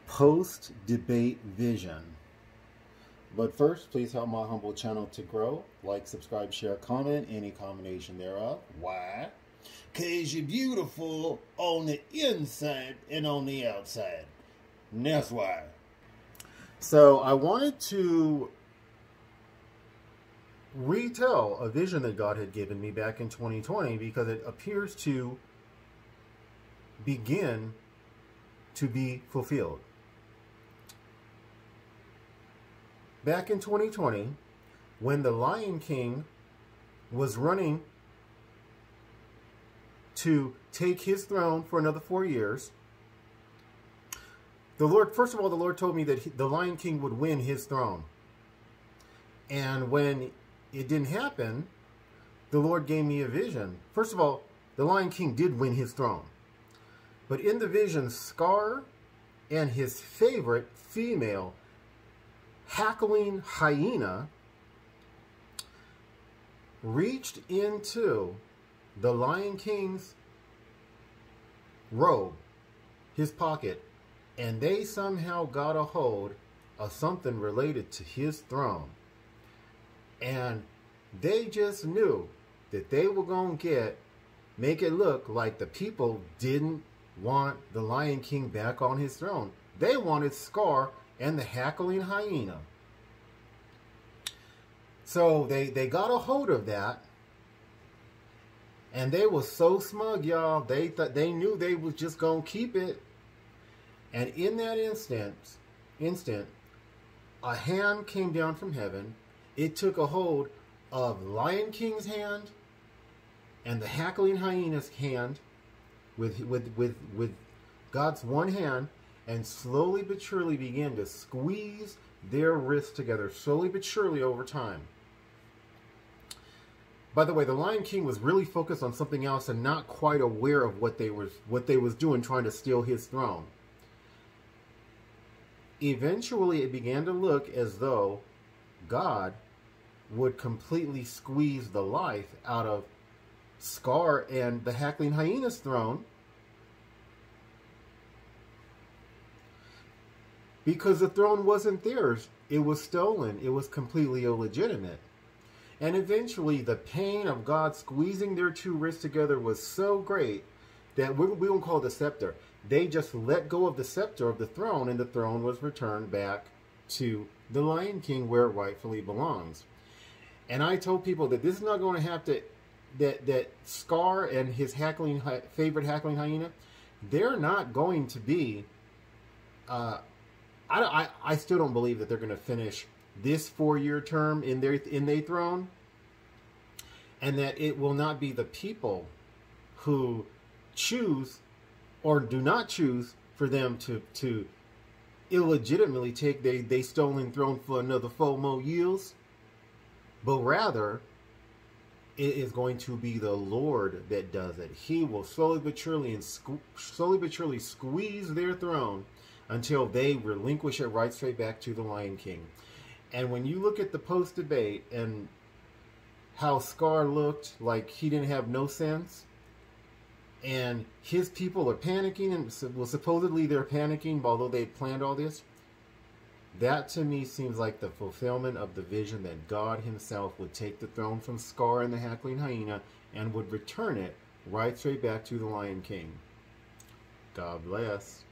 post-debate vision. But first, please help my humble channel to grow. Like, subscribe, share, comment, any combination thereof. Why? Because you're beautiful on the inside and on the outside. And that's why. So I wanted to retell a vision that God had given me back in 2020 because it appears to begin to be fulfilled. Back in 2020, when the Lion King was running to take his throne for another 4 years, first of all, the Lord told me that the Lion King would win his throne. And when it didn't happen, the Lord gave me a vision. First of all, the Lion King did win his throne. But in the vision, Scar and his favorite female hackling hyena reached into the Lion King's robe, his pocket, and they somehow got a hold of something related to his throne. And they just knew that they were going to make it look like the people didn't want the Lion King back on his throne. They wanted Scar and the hackling hyena. So they got a hold of that, and they were so smug, y'all. They knew they was just gonna keep it. And in that instant, a hand came down from heaven. It took a hold of Lion King's hand and the hackling hyena's hand with God's one hand, and slowly but surely began to squeeze their wrists together, slowly but surely over time. By the way, the Lion King was really focused on something else and not quite aware of what they was doing, trying to steal his throne. Eventually, it began to look as though God would completely squeeze the life out of Scar and the hackling hyena's throne, because the throne wasn't theirs. It was stolen. It was completely illegitimate. And eventually, the pain of God squeezing their two wrists together was so great that we won't call it the scepter. They just let go of the scepter of the throne, and the throne was returned back to the Lion King where it rightfully belongs. And I told people that this is not going to have to, that Scar and his favorite hackling hyena, they're not going to be, I still don't believe that they're going to finish this 4-year term in their throne, and that it will not be the people who choose or do not choose for them to illegitimately take they stolen throne for another 4 more years, but rather it is going to be the Lord that does it. He will slowly but surely squeeze their throne until they relinquish it right straight back to the Lion King. And when you look at the post-debate and how Scar looked like he didn't have no sense, and his people are panicking, and well, supposedly they're panicking, although they planned all this, that to me seems like the fulfillment of the vision that God himself would take the throne from Scar and the hackling hyena and would return it right straight back to the Lion King. God bless.